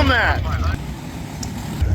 him that.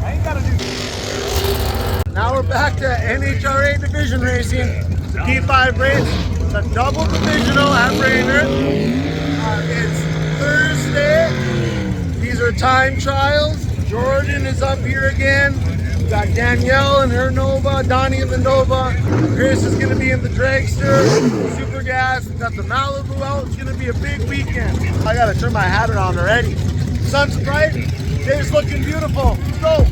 I ain't gotta do. Now we're back to NHRA Division racing. It's a P5 race. It's a double divisional at Brainerd. It's Thursday. These are time trials. Jordan is up here again. We got Danielle and her Nova, Donnie and the Nova. Chris is going to be in the dragster, super gas. We got the Malibu out. It's going to be a big weekend. I got to turn my hat on already. Sun's bright. Day's looking beautiful. Let's go.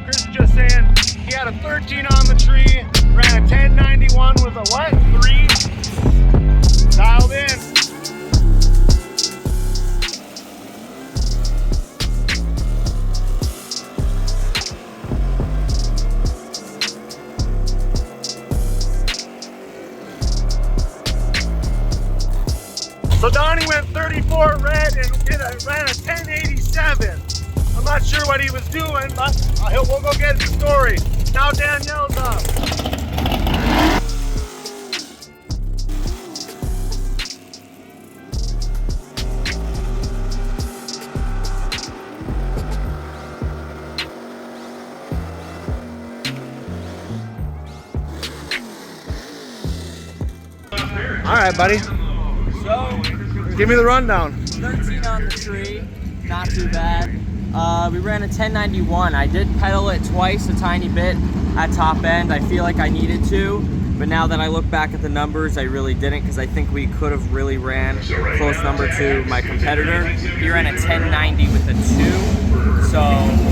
Chris is just saying he had a 13 on the tree, ran a 1091 with a what? 3? Dialed in. So Donnie went 34 red and ran a 1087. I'm not sure what he was doing, but we'll go get the story. Now Danielle's up. All right, buddy. So, give me the rundown. 13 on the tree, not too bad. We ran a 1091. I did pedal it twice, a tiny bit at top end. I feel like I needed to, but now that I look back at the numbers, I really didn't, because I think we could have really ran close number to my competitor. He ran a 1090 with a 2, so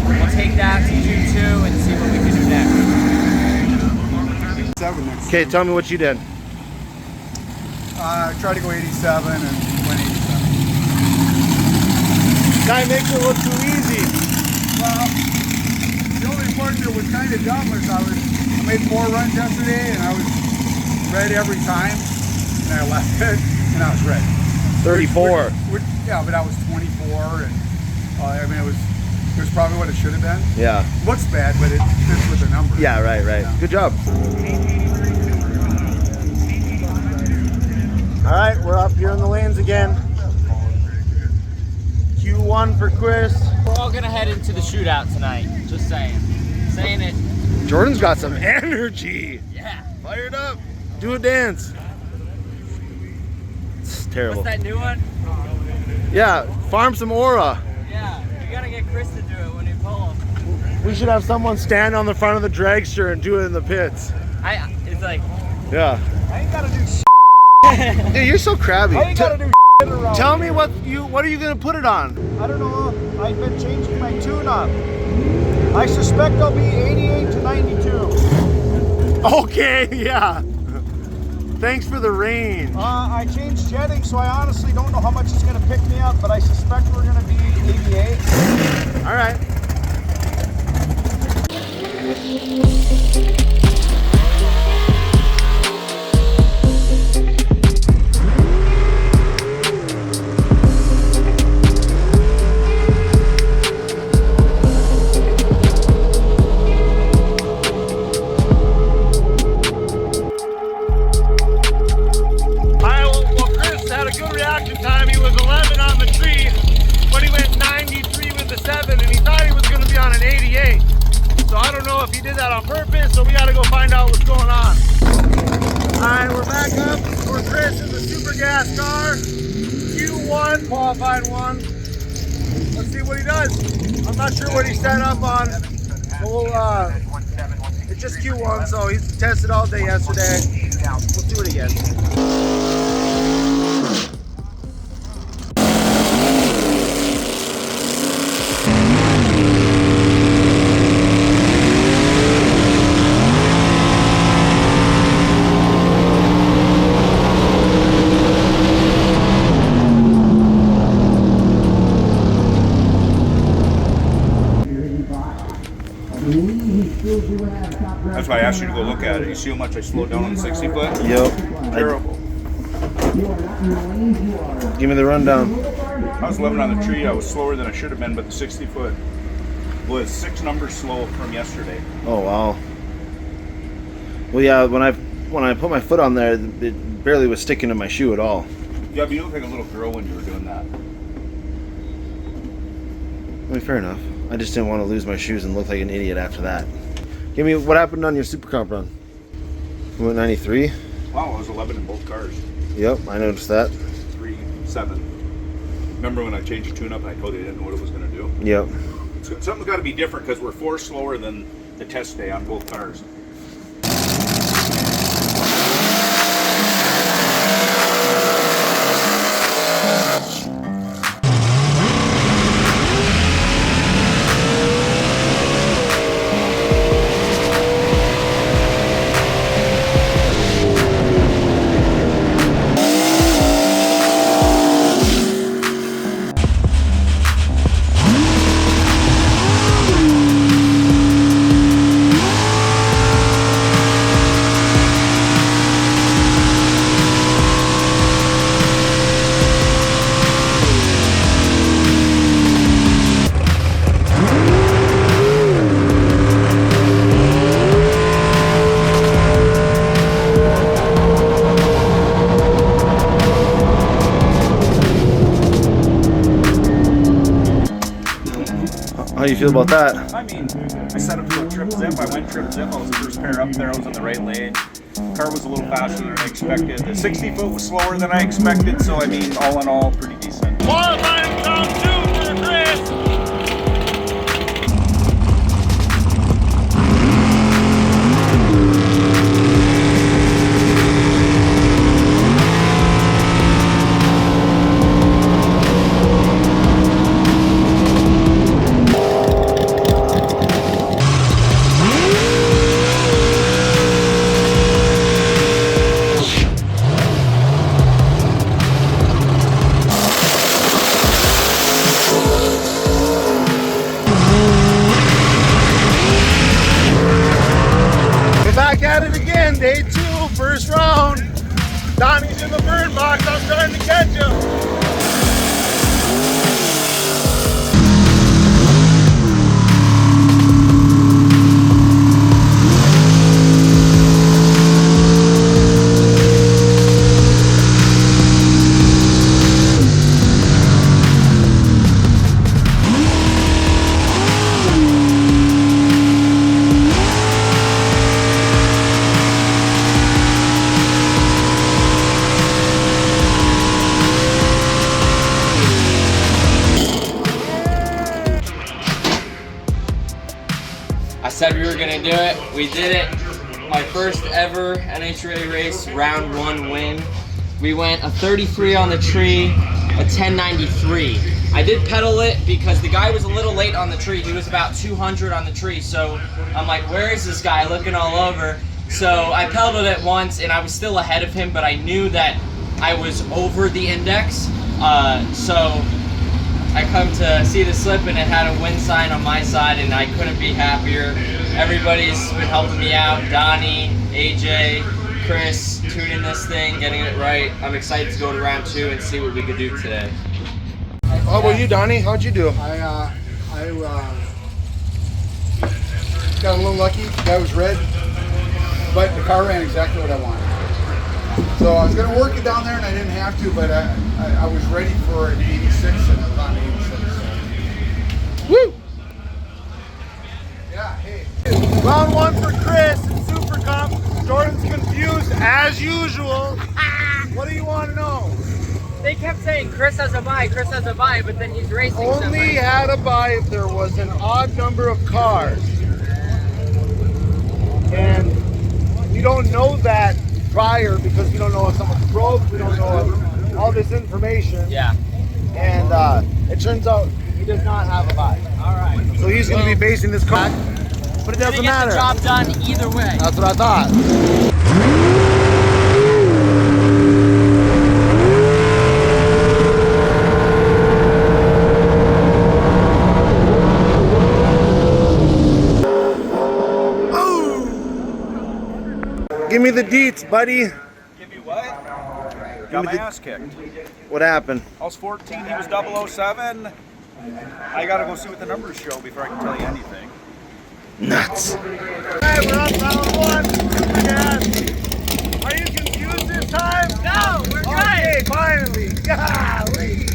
we'll take that to do 2 and see what we can do next. Okay, tell me what you did. I tried to go 87 and went 87. Guy makes it look too easy. Well, the only part that was kind of dumb was I made 4 runs yesterday and I was red every time, and I left it and I was red. 34. Yeah, but I was 24, and I mean it was probably what it should have been. Yeah. Looks bad, but it fits with the number. Yeah, right. Yeah. Good job. All right, we're up here in the lanes again. Q1 for Chris. We're all gonna head into the shootout tonight. Just saying. Saying it. Jordan's got some energy. Yeah. Fired up. Do a dance. It's terrible. What's that new one? Yeah, farm some aura. Yeah, you gotta get Chris to do it when you pull him. We should have someone stand on the front of the dragster and do it in the pits. It's like. Yeah. I ain't gotta do shit. Dude, you're so crabby. I ain't gotta do shit around. Tell me what are you gonna put it on? I don't know. I've been changing my tune-up. I suspect I'll be 88 to 92. Okay, yeah. Thanks for the range. I changed jetting, so I honestly don't know how much it's gonna pick me up, but I suspect we're gonna be 88. All right. If he did that on purpose, so we got to go find out what's going on. All right, we're back up for Chris in the super gas car. Q1, qualified 1. Let's see what he does. I'm not sure what he set up on. We'll, it's just Q1, so he's tested all day yesterday. We'll see what he gets. That's why I asked you to go look at it. You see how much I slowed down on the 60 foot? Yep. Terrible. Give me the rundown. I was 11 on the tree. I was slower than I should have been, but the 60 foot was 6 numbers slow from yesterday. Oh wow. Well, yeah. When I put my foot on there, it barely was sticking to my shoe at all. Yeah, but you looked like a little girl when you were doing that. I mean, fair enough. I just didn't want to lose my shoes and look like an idiot after that. Give me what happened on your Super Comp run. You went 93. Wow, I was 11 in both cars. Yep, I noticed that. 3, 7. Remember when I changed the tune-up and I told you I didn't know what it was going to do? Yep. Something's got to be different because we're 4 slower than the test day on both cars. How do you feel about that? I mean, I set up to a trip zip. I went trip zip. I was the first pair up there. I was in the right lane. Car was a little faster than I expected. The 60 foot was slower than I expected. So, I mean, all in all, pretty decent. Qualifying count 2 for Chris. Back at it again, day 2, first round. Donnie's in the burn box. I was trying to catch him. I said we were gonna do it. We did it. My first ever NHRA race, round 1 win. We went a 33 on the tree, a 1093. I did pedal it because the guy was a little late on the tree. He was about 200 on the tree. So I'm like, where is this guy? Looking all over. So I pedaled it once and I was still ahead of him, but I knew that I was over the index. So I come to see the slip and it had a win sign on my side and I couldn't be happier. Everybody's been helping me out. Donnie, AJ, Chris, tuning this thing, getting it right. I'm excited to go to round 2 and see what we can do today. How about you, Donnie? How'd you do? I got a little lucky. The guy was red, but the car ran exactly what I wanted. So I was going to work it down there, and I didn't have to, but I was ready for an 86, and I was on 86. Woo! Yeah, hey. Round 1 for Chris in Super Cup. Jordan's confused as usual. What do you want to know? They kept saying Chris has a bye, but then he's racing Only had a buy if there was an odd number of cars. And we don't know that prior because we don't know if someone's broke, we don't know all this information. Yeah. And it turns out he does not have a buy. All right. So he's going to be basing this car, but it doesn't matter. Get the job done either way. That's what I thought. Give me the deets, buddy. Give you what? Got my ass kicked. What happened? I was 14, he was 007. I gotta go see what the numbers show before I can tell you anything. Nuts. Hey, we're on round one. Super gas. Are you confused this time? No, we're Okay, finally. Golly.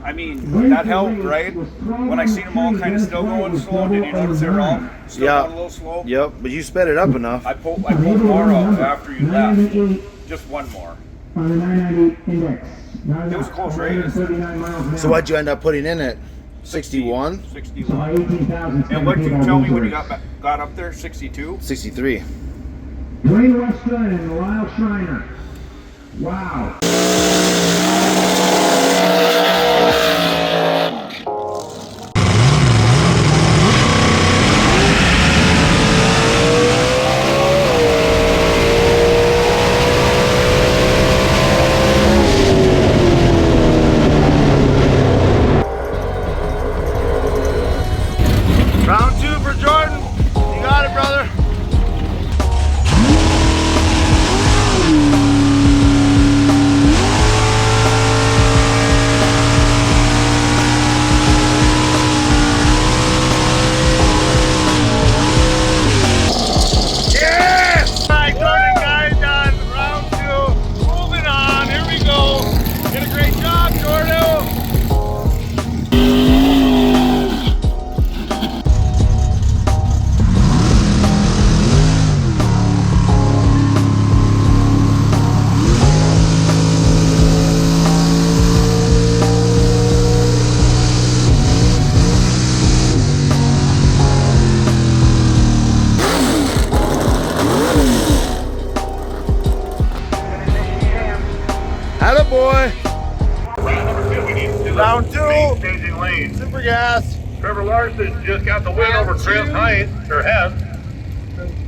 I mean, that helped, right? When I seen them all kind of still going slow, did you notice they were all still going a little slow? Yep, but you sped it up enough. I pulled more out after you left. Just one more. It was a close race. So what'd you end up putting in it? 61? 61. And what did you tell me when you got up there? 62? 63. Dwayne Weston and Lyle Schreiner. Wow. Round two for Jordan. You got it, brother. Yes! All right, Jordan, guys, done. Round two. Moving on. Here we go. Did a great job, Jordan. Attaboy. Round two. Changing lanes. Super gas. Trevor Larson just got the win over Chris Hess.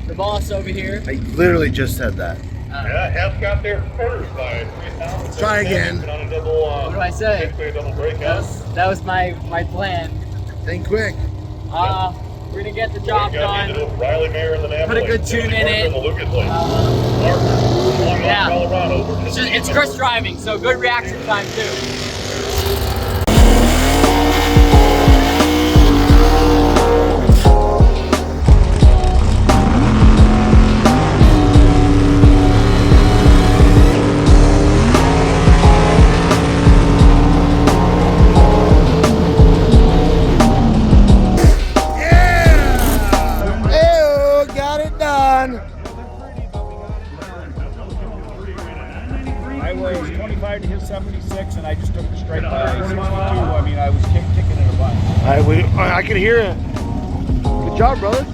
The boss over here. I literally just said that. Yeah, Hess got there first by 3,000. Try again. On a double, What do I say? basically a double breakout. That was my plan. Think quick. We're gonna get the job done. Riley Mayer in the Napa Put a good lane. tune in it. The Lucas lane. Larson, yeah. Colorado. It's Chris driving, so good reaction time too. Hey, got it done. I was 25 to his 76, and I just took the straight by 62. I mean, I was kicking it a bunch. I can hear it. Good job, brother.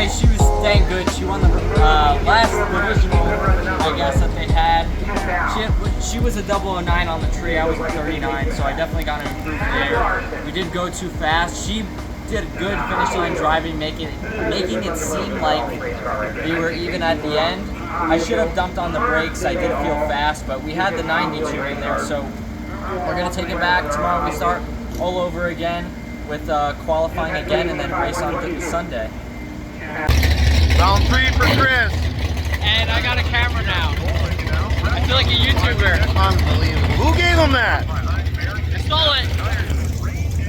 She was dang good. She won the last divisional, I guess, that they had. She was a 009 on the tree. I was a 39, so I definitely got to improve there. We did go too fast. She did good finish line driving, making it seem like we were even at the end. I should have dumped on the brakes. I did feel fast, but we had the 92 in there, so we're gonna take it back tomorrow. We start all over again with qualifying again, and then race on Sunday. Round three for Chris. And I got a camera now. I feel like a YouTuber. Unbelievable. Who gave him that? I stole it.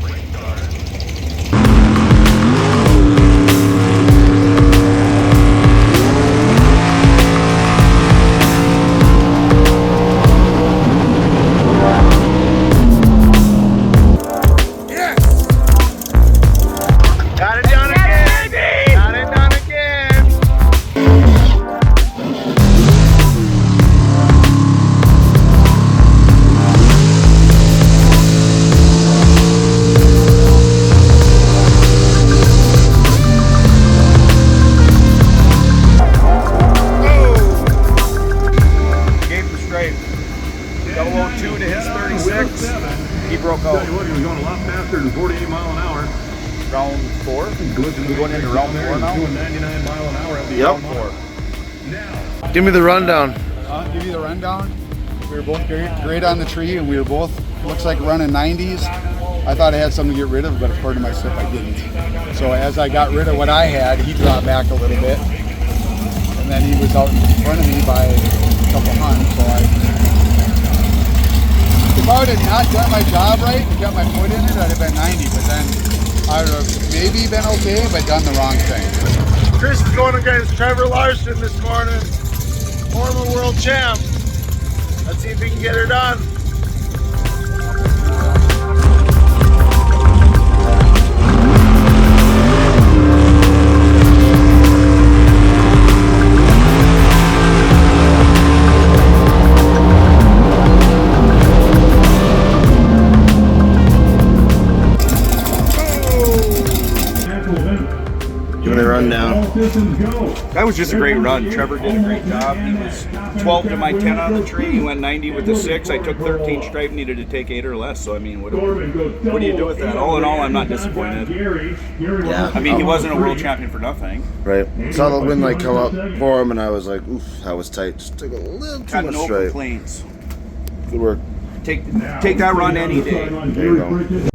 4? We're going into round 4 now? Yep. Give me the rundown. Give you the rundown. We were both great on the tree, and we were both, looks like, running 90s. I thought I had something to get rid of, but according to my slip, I didn't. So as I got rid of what I had, he dropped back a little bit. And then he was out in front of me by a couple hunts. So if I would have not done my job right and got my foot in it, I'd have been 90. But then I would have maybe been okay, but done the wrong thing. Chris is going against Trevor Larson this morning, former world champ. Let's see if he can get her done. That was just a great run. Trevor did a great job. He was 12 to my 10 on the tree. He went 90 with the 6. I took 13 stripe, needed to take 8 or less. So, I mean, what do you do with that? All in all, I'm not disappointed. Yeah. I mean, he wasn't a world champion for nothing. Right. Saw the wind light come up for him, and I was like, oof, that was tight. Just took a little too Got much no stripe. complaints. Good work. Take that run any day. There you go.